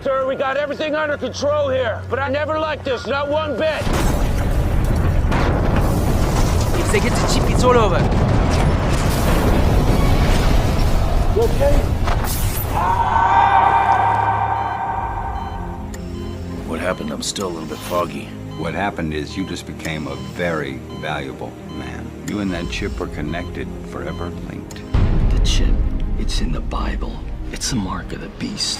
Sir, we got everything under control here, but I never liked this, not one bit. If they get the chip, it's all over. You okay? What happened? I'm still a little bit foggy. What happened is you just became a very valuable man. You and that chip are connected, forever linked. The chip, it's in the Bible. It's the mark of the beast.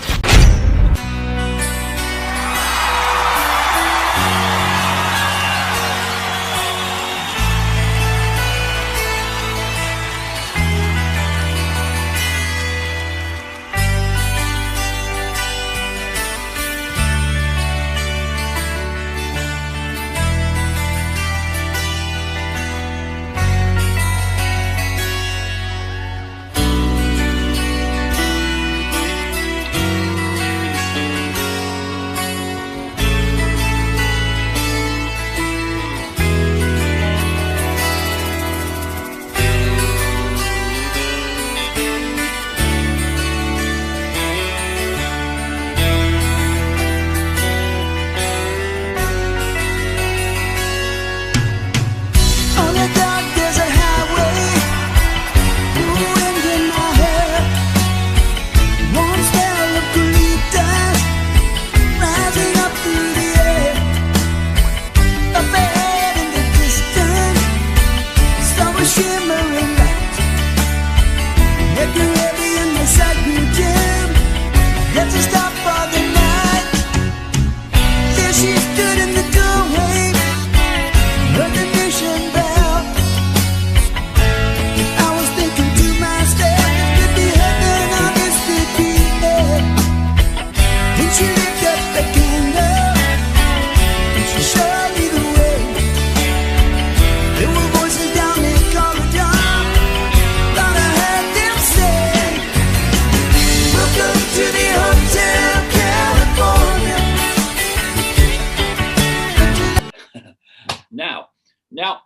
Now,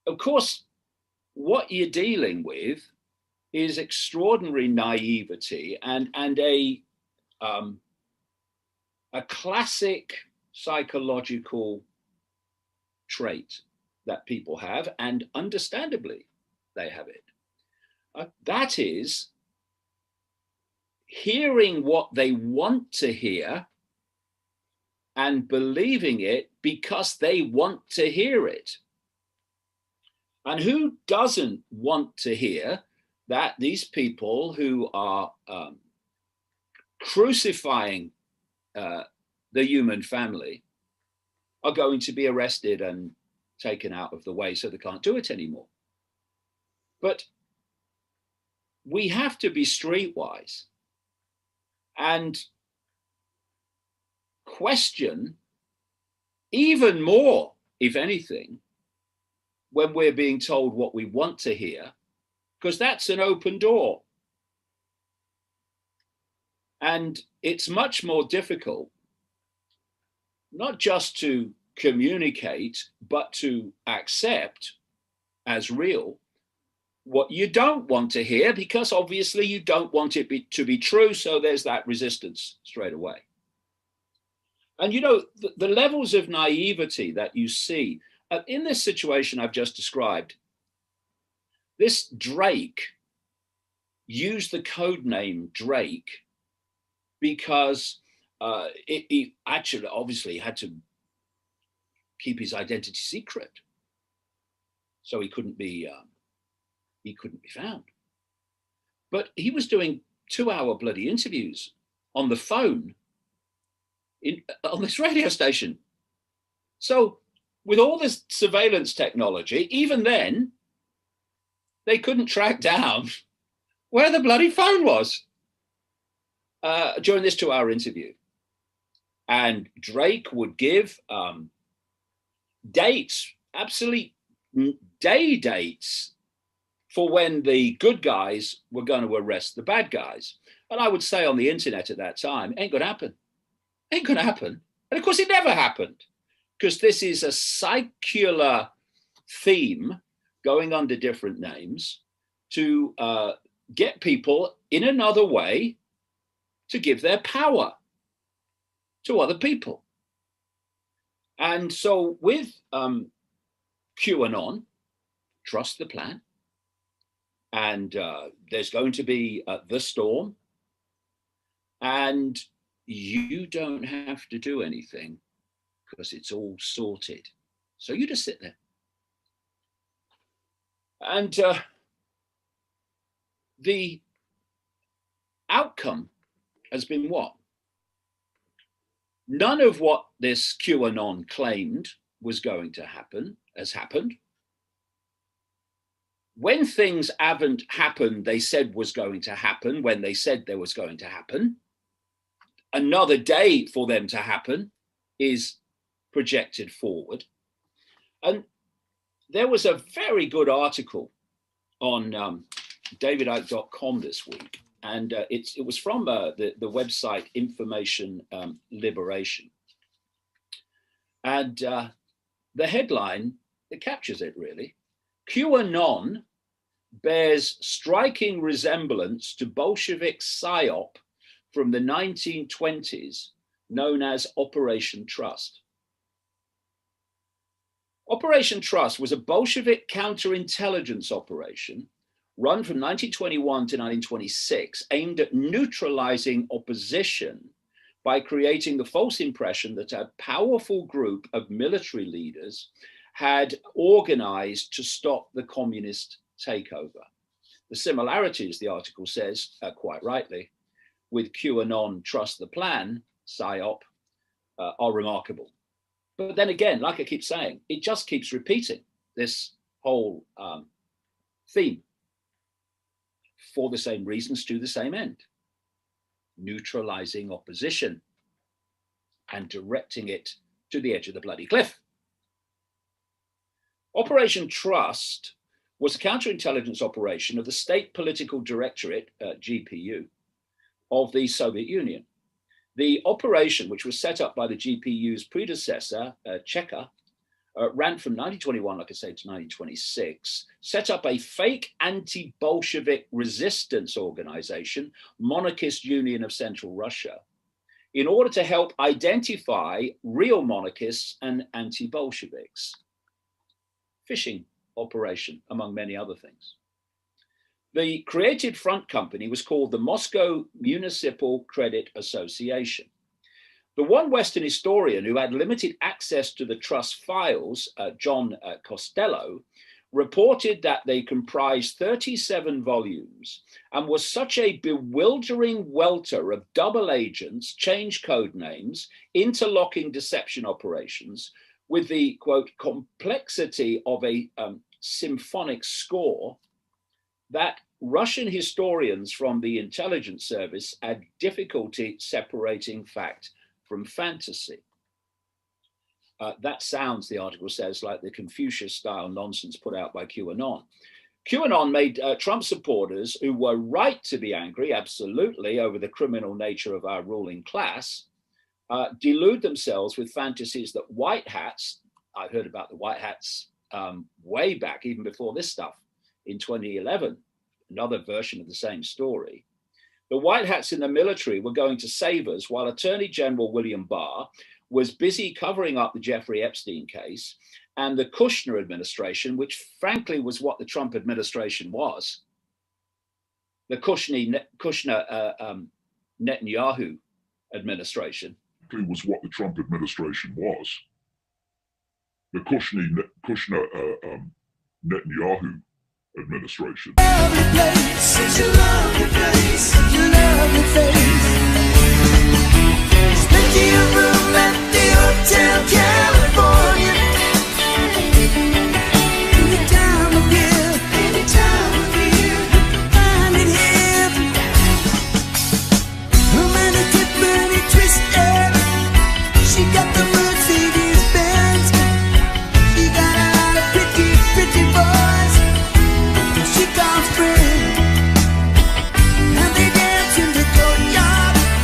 of course, what you're dealing with is extraordinary naivety and a classic psychological trait that people have, and understandably they have it. That is hearing what they want to hear and believing it because they want to hear it. And who doesn't want to hear that these people who are crucifying the human family are going to be arrested and taken out of the way so they can't do it anymore? But we have to be streetwise and question even more, if anything, when we're being told what we want to hear, because that's an open door. And it's much more difficult, not just to communicate, but to accept as real what you don't want to hear, because obviously you don't want it to be true. So there's that resistance straight away. And, you know, the levels of naivety that you see in this situation I've just described, this Drake used the code name Drake because he actually obviously had to keep his identity secret, so he couldn't be found. But he was doing 2-hour bloody interviews on the phone on this radio station. So with all this surveillance technology, even then, they couldn't track down where the bloody phone was during this 2-hour interview. And Drake would give dates, absolute day dates, for when the good guys were going to arrest the bad guys. And I would say on the internet at that time, ain't gonna happen. Ain't gonna happen. And of course it never happened, because this is a circular theme going under different names to get people in another way to give their power. to other people. And so with QAnon, trust the plan. And there's going to be the storm. And you don't have to do anything because it's all sorted. So you just sit there. And the outcome has been what? None of what this QAnon claimed was going to happen has happened. When things haven't happened, they said was going to happen, when they said there was going to happen, another day for them to happen is projected forward. And there was a very good article on davidicke.com this week. And it was from the website Information Liberation. And the headline, it captures it really. QAnon bears striking resemblance to Bolshevik PSYOP from the 1920s, known as Operation Trust. Operation Trust was a Bolshevik counterintelligence operation run from 1921 to 1926, aimed at neutralizing opposition by creating the false impression that a powerful group of military leaders had organized to stop the communist takeover. The similarities, the article says, quite rightly, with QAnon Trust the Plan, PSYOP, are remarkable. But then again, like I keep saying, it just keeps repeating this whole theme for the same reasons to the same end. Neutralizing opposition and directing it to the edge of the bloody cliff. Operation Trust was a counterintelligence operation of the State Political Directorate, GPU, of the Soviet Union. The operation, which was set up by the GPU's predecessor, Cheka, ran from 1921, like I said, to 1926, set up a fake anti-Bolshevik resistance organization, Monarchist Union of Central Russia, in order to help identify real monarchists and anti-Bolsheviks. Phishing operation, among many other things. The created front company was called the Moscow Municipal Credit Association. The one Western historian who had limited access to the trust files, John Costello, reported that they comprised 37 volumes and was such a bewildering welter of double agents, change code names, interlocking deception operations, with the, quote, complexity of a symphonic score, that Russian historians from the intelligence service had difficulty separating fact from fantasy. That sounds, the article says, like the Confucius-style nonsense put out by QAnon. QAnon made Trump supporters, who were right to be angry, absolutely, over the criminal nature of our ruling class, delude themselves with fantasies that white hats, I heard about the white hats way back, even before this stuff, in 2011, another version of the same story. The white hats in the military were going to save us, while Attorney General William Barr was busy covering up the Jeffrey Epstein case, and the Kushner administration, which frankly was what the Trump administration was, the Kushner Netanyahu administration. Was what the Trump administration was. The Kushner Netanyahu administration. And they dance in the courtyard.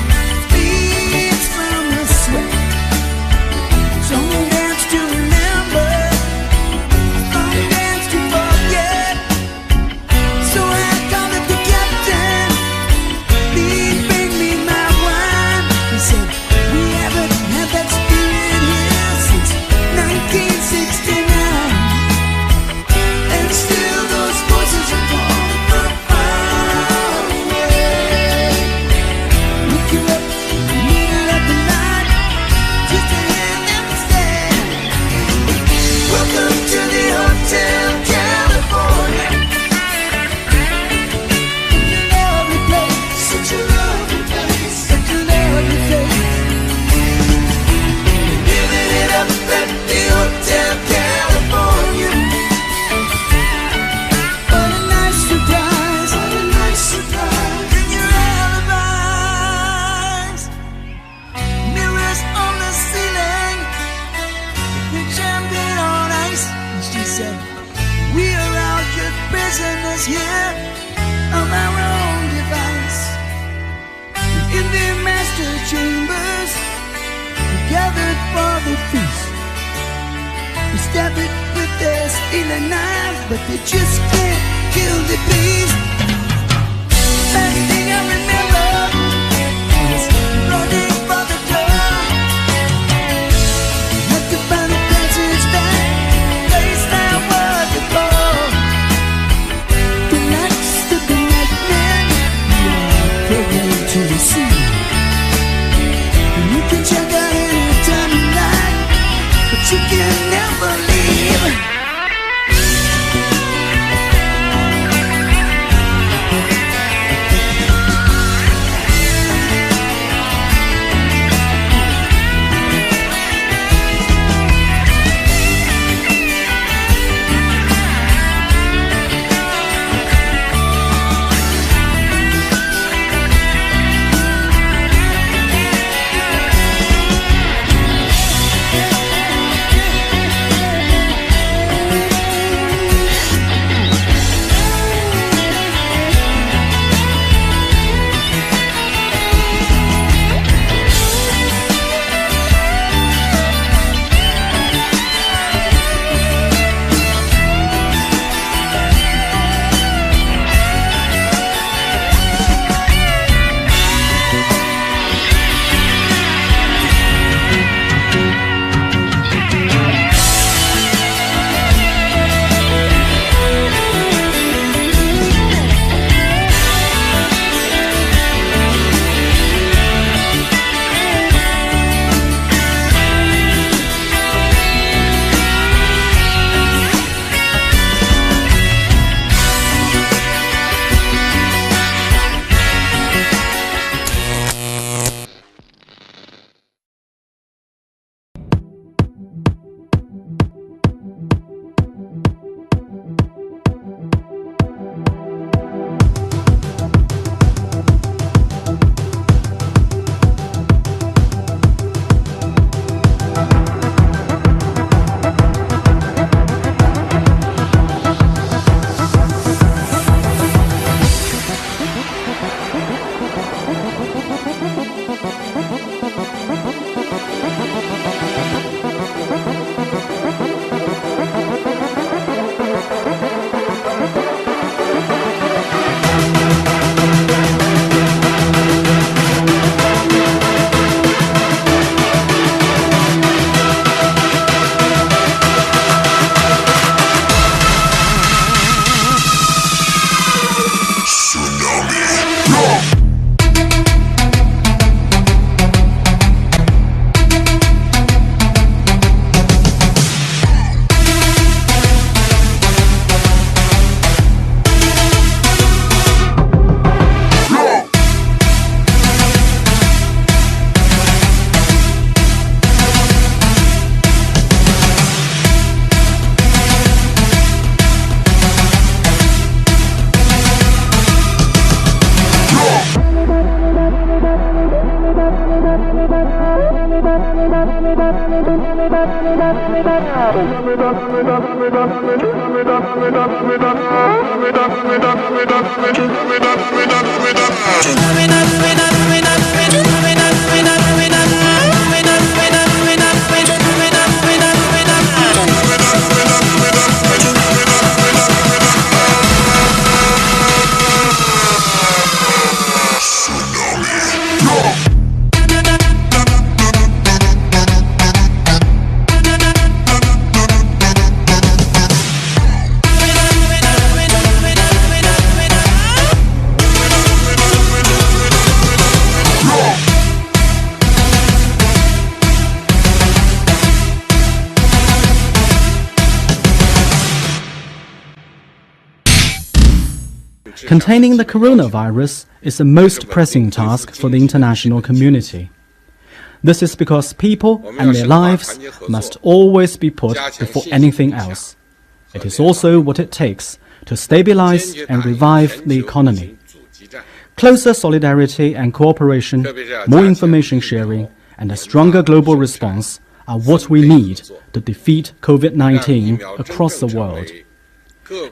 stab it with their stealing knives, but they just can't kill the beast. Last thing I remember was running for the door. Had to find a passage back, place I was before. The lights of the nightmare, you are programmed to receive. And you can check out any time you like, but you can never leave. Containing the coronavirus is the most pressing task for the international community. This is because people and their lives must always be put before anything else. It is also what it takes to stabilize and revive the economy. Closer solidarity and cooperation, more information sharing, and a stronger global response are what we need to defeat COVID-19 across the world.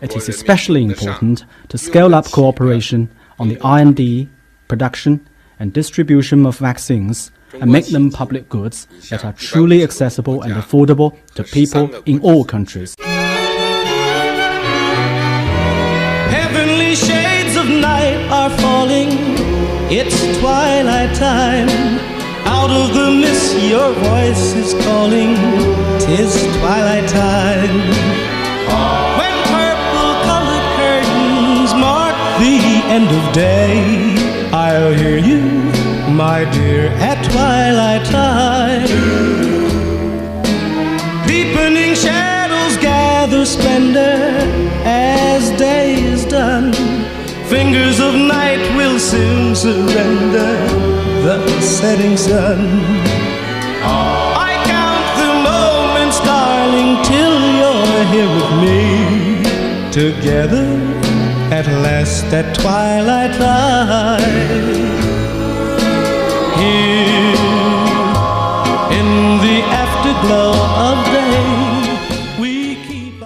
It is especially important to scale up cooperation on the R&D, production, and distribution of vaccines and make them public goods that are truly accessible and affordable to people in all countries. Heavenly shades of night are falling. It's twilight time. Out of the mist your voice is calling. 'Tis twilight time. When purple-colored curtains mark the end of day, I'll hear you, my dear, at twilight time. Deepening shadows gather splendor as day is done. Fingers of night will soon surrender the setting sun. I count the moments, darling, till you're here with me. Together at last at twilight time. Here